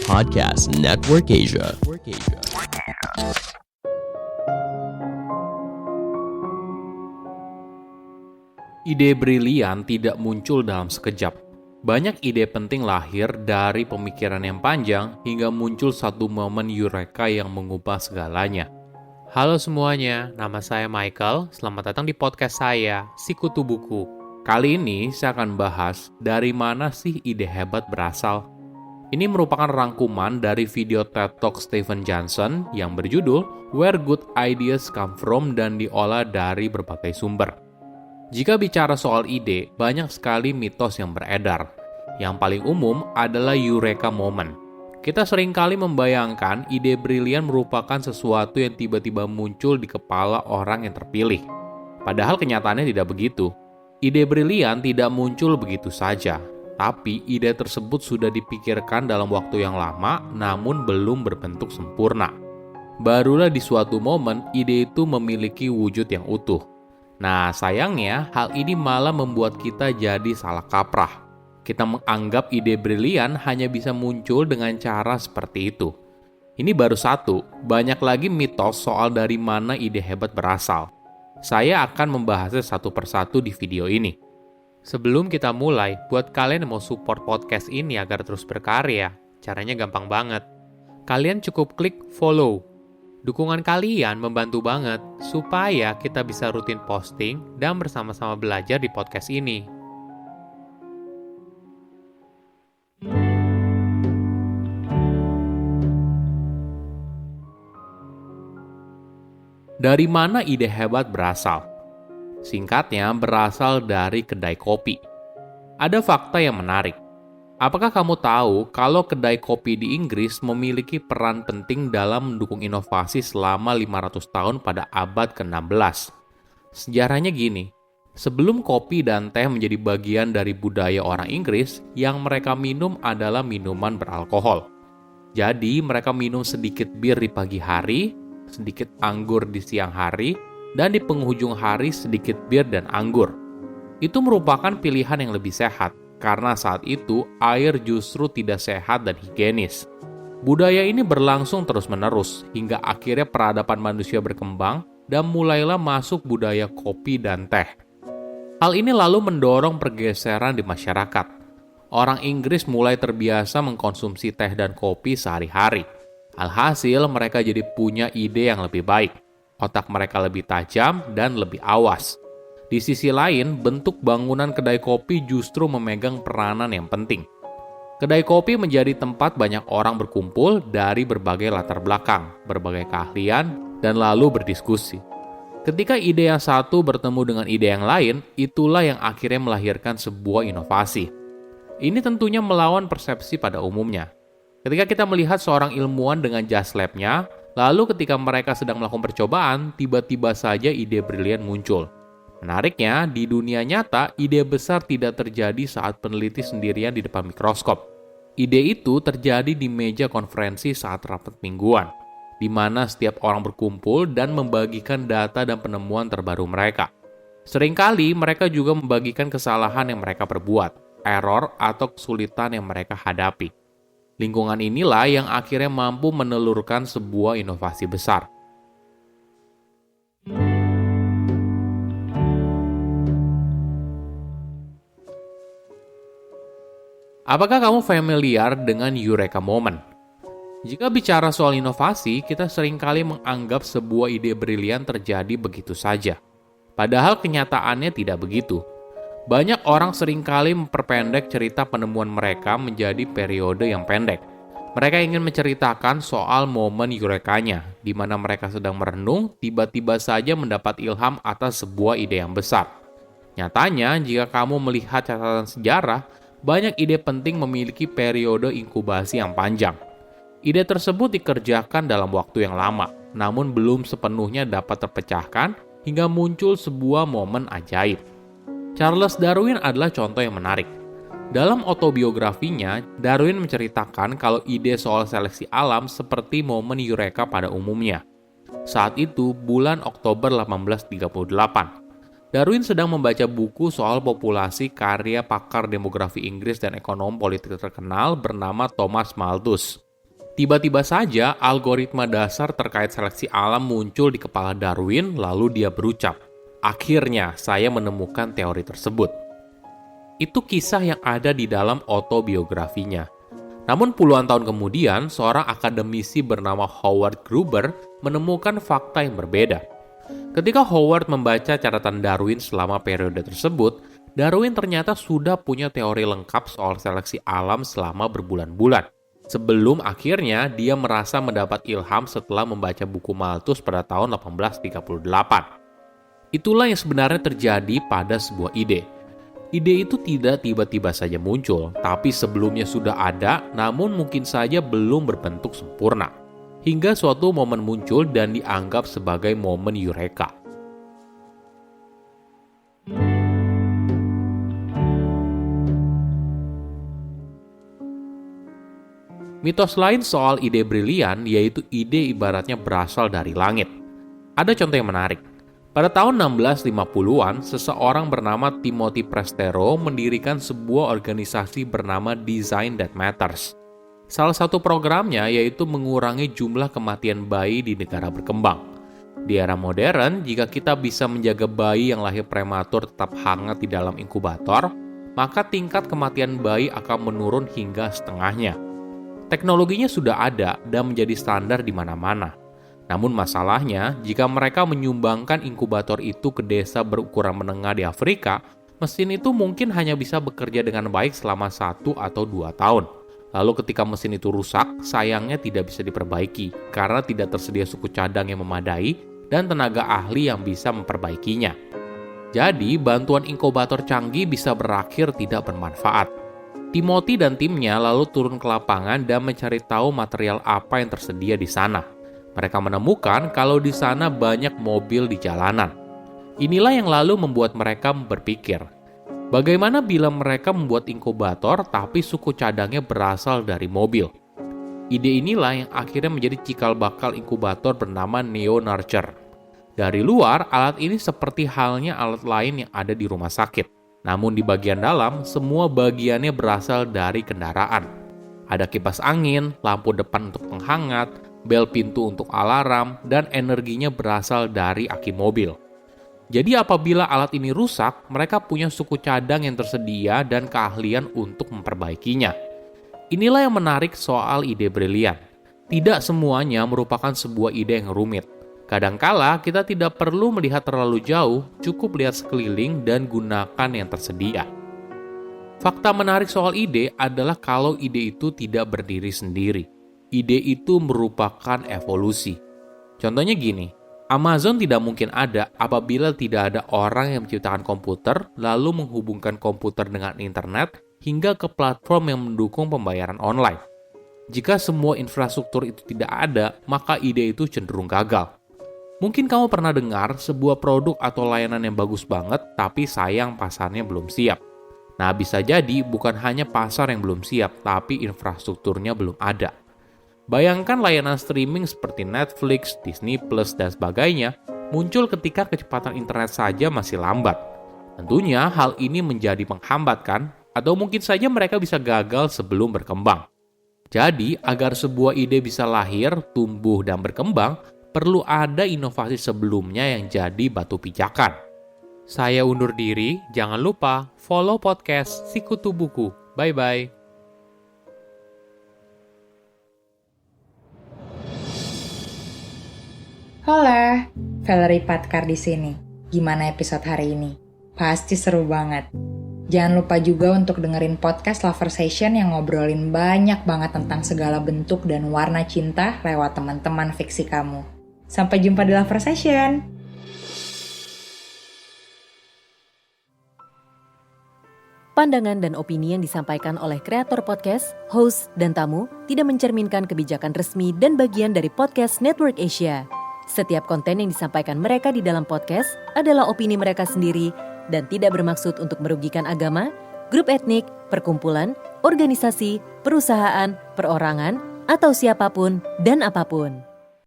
Podcast Network Asia. Ide brilian tidak muncul dalam sekejap. Banyak ide penting lahir dari pemikiran yang panjang hingga muncul satu momen eureka yang mengubah segalanya. Halo semuanya, nama saya Michael. Selamat datang di podcast saya, Sikutu Buku. Kali ini saya akan bahas dari mana sih ide hebat berasal. Ini merupakan rangkuman dari video TED Talk Steven Johnson yang berjudul Where Good Ideas Come From dan diolah dari berbagai sumber. Jika bicara soal ide, banyak sekali mitos yang beredar. Yang paling umum adalah Eureka Moment. Kita seringkali membayangkan ide brilian merupakan sesuatu yang tiba-tiba muncul di kepala orang yang terpilih. Padahal kenyataannya tidak begitu. Ide brilian tidak muncul begitu saja. Tapi ide tersebut sudah dipikirkan dalam waktu yang lama, namun belum berbentuk sempurna. Barulah di suatu momen, ide itu memiliki wujud yang utuh. Nah, sayangnya, hal ini malah membuat kita jadi salah kaprah. Kita menganggap ide brilian hanya bisa muncul dengan cara seperti itu. Ini baru satu, banyak lagi mitos soal dari mana ide hebat berasal. Saya akan membahasnya satu persatu di video ini. Sebelum kita mulai, buat kalian yang mau support podcast ini agar terus berkarya, caranya gampang banget. Kalian cukup klik follow. Dukungan kalian membantu banget supaya kita bisa rutin posting dan bersama-sama belajar di podcast ini. Dari mana ide hebat berasal? Singkatnya, berasal dari kedai kopi. Ada fakta yang menarik. Apakah kamu tahu kalau kedai kopi di Inggris memiliki peran penting dalam mendukung inovasi selama 500 tahun pada abad ke-16? Sejarahnya gini, sebelum kopi dan teh menjadi bagian dari budaya orang Inggris, yang mereka minum adalah minuman beralkohol. Jadi, mereka minum sedikit bir di pagi hari, sedikit anggur di siang hari, dan di penghujung hari sedikit bir dan anggur. Itu merupakan pilihan yang lebih sehat, karena saat itu air justru tidak sehat dan higienis. Budaya ini berlangsung terus-menerus, hingga akhirnya peradaban manusia berkembang dan mulailah masuk budaya kopi dan teh. Hal ini lalu mendorong pergeseran di masyarakat. Orang Inggris mulai terbiasa mengkonsumsi teh dan kopi sehari-hari. Alhasil mereka jadi punya ide yang lebih baik. Otak mereka lebih tajam dan lebih awas. Di sisi lain, bentuk bangunan kedai kopi justru memegang peranan yang penting. Kedai kopi menjadi tempat banyak orang berkumpul dari berbagai latar belakang, berbagai keahlian, dan lalu berdiskusi. Ketika ide yang satu bertemu dengan ide yang lain, itulah yang akhirnya melahirkan sebuah inovasi. Ini tentunya melawan persepsi pada umumnya. Ketika kita melihat seorang ilmuwan dengan jas lab-nya, lalu ketika mereka sedang melakukan percobaan, tiba-tiba saja ide brilian muncul. Menariknya, di dunia nyata, ide besar tidak terjadi saat peneliti sendirian di depan mikroskop. Ide itu terjadi di meja konferensi saat rapat mingguan, di mana setiap orang berkumpul dan membagikan data dan penemuan terbaru mereka. Seringkali mereka juga membagikan kesalahan yang mereka perbuat, error atau kesulitan yang mereka hadapi. Lingkungan inilah yang akhirnya mampu menelurkan sebuah inovasi besar. Apakah kamu familiar dengan Eureka Moment? Jika bicara soal inovasi, kita seringkali menganggap sebuah ide brilian terjadi begitu saja. Padahal kenyataannya tidak begitu. Banyak orang seringkali memperpendek cerita penemuan mereka menjadi periode yang pendek. Mereka ingin menceritakan soal momen Eurekanya, di mana mereka sedang merenung, tiba-tiba saja mendapat ilham atas sebuah ide yang besar. Nyatanya, jika kamu melihat catatan sejarah, banyak ide penting memiliki periode inkubasi yang panjang. Ide tersebut dikerjakan dalam waktu yang lama, namun belum sepenuhnya dapat terpecahkan hingga muncul sebuah momen ajaib. Charles Darwin adalah contoh yang menarik. Dalam autobiografinya, Darwin menceritakan kalau ide soal seleksi alam seperti momen Eureka pada umumnya. Saat itu, bulan Oktober 1838. Darwin sedang membaca buku soal populasi karya pakar demografi Inggris dan ekonom politik terkenal bernama Thomas Malthus. Tiba-tiba saja algoritma dasar terkait seleksi alam muncul di kepala Darwin, lalu dia berucap, "Akhirnya saya menemukan teori tersebut." Itu kisah yang ada di dalam autobiografinya. Namun puluhan tahun kemudian, seorang akademisi bernama Howard Gruber menemukan fakta yang berbeda. Ketika Howard membaca catatan Darwin selama periode tersebut, Darwin ternyata sudah punya teori lengkap soal seleksi alam selama berbulan-bulan. Sebelum akhirnya dia merasa mendapat ilham setelah membaca buku Malthus pada tahun 1838. Itulah yang sebenarnya terjadi pada sebuah ide. Ide itu tidak tiba-tiba saja muncul, tapi sebelumnya sudah ada, namun mungkin saja belum berbentuk sempurna. Hingga suatu momen muncul dan dianggap sebagai momen eureka. Mitos lain soal ide brilian yaitu ide ibaratnya berasal dari langit. Ada contoh yang menarik. Pada tahun 1650-an, seseorang bernama Timothy Prestero mendirikan sebuah organisasi bernama Design That Matters. Salah satu programnya yaitu mengurangi jumlah kematian bayi di negara berkembang. Di era modern, jika kita bisa menjaga bayi yang lahir prematur tetap hangat di dalam inkubator, maka tingkat kematian bayi akan menurun hingga setengahnya. Teknologinya sudah ada dan menjadi standar di mana-mana. Namun masalahnya, jika mereka menyumbangkan inkubator itu ke desa berukuran menengah di Afrika, mesin itu mungkin hanya bisa bekerja dengan baik selama 1 atau 2 tahun. Lalu ketika mesin itu rusak, sayangnya tidak bisa diperbaiki karena tidak tersedia suku cadang yang memadai dan tenaga ahli yang bisa memperbaikinya. Jadi, bantuan inkubator canggih bisa berakhir tidak bermanfaat. Timothy dan timnya lalu turun ke lapangan dan mencari tahu material apa yang tersedia di sana. Mereka menemukan kalau di sana banyak mobil di jalanan. Inilah yang lalu membuat mereka berpikir, bagaimana bila mereka membuat inkubator tapi suku cadangnya berasal dari mobil? Ide inilah yang akhirnya menjadi cikal bakal inkubator bernama Neo Nurture. Dari luar, alat ini seperti halnya alat lain yang ada di rumah sakit. Namun di bagian dalam, semua bagiannya berasal dari kendaraan. Ada kipas angin, lampu depan untuk penghangat, bel pintu untuk alarm, dan energinya berasal dari aki mobil. Jadi apabila alat ini rusak, mereka punya suku cadang yang tersedia dan keahlian untuk memperbaikinya. Inilah yang menarik soal ide brilian. Tidak semuanya merupakan sebuah ide yang rumit. Kadangkala kita tidak perlu melihat terlalu jauh, cukup lihat sekeliling dan gunakan yang tersedia. Fakta menarik soal ide adalah kalau ide itu tidak berdiri sendiri. Ide itu merupakan evolusi. Contohnya gini, Amazon tidak mungkin ada apabila tidak ada orang yang menciptakan komputer, lalu menghubungkan komputer dengan internet, hingga ke platform yang mendukung pembayaran online. Jika semua infrastruktur itu tidak ada, maka ide itu cenderung gagal. Mungkin kamu pernah dengar sebuah produk atau layanan yang bagus banget, tapi sayang pasarnya belum siap. Nah, bisa jadi bukan hanya pasar yang belum siap, tapi infrastrukturnya belum ada. Bayangkan layanan streaming seperti Netflix, Disney+, dan sebagainya muncul ketika kecepatan internet saja masih lambat. Tentunya hal ini menjadi penghambat kan? Atau mungkin saja mereka bisa gagal sebelum berkembang. Jadi, agar sebuah ide bisa lahir, tumbuh, dan berkembang, perlu ada inovasi sebelumnya yang jadi batu pijakan. Saya undur diri, jangan lupa follow podcast Sikutu Buku. Bye-bye. Hola, Valerie Patkar di sini. Gimana episode hari ini? Pasti seru banget. Jangan lupa juga untuk dengerin podcast Lover Session yang ngobrolin banyak banget tentang segala bentuk dan warna cinta lewat teman-teman fiksi kamu. Sampai jumpa di Lover Session! Pandangan dan opini yang disampaikan oleh kreator podcast, host, dan tamu tidak mencerminkan kebijakan resmi dan bagian dari podcast Network Asia. Setiap konten yang disampaikan mereka di dalam podcast adalah opini mereka sendiri dan tidak bermaksud untuk merugikan agama, grup etnik, perkumpulan, organisasi, perusahaan, perorangan, atau siapapun dan apapun.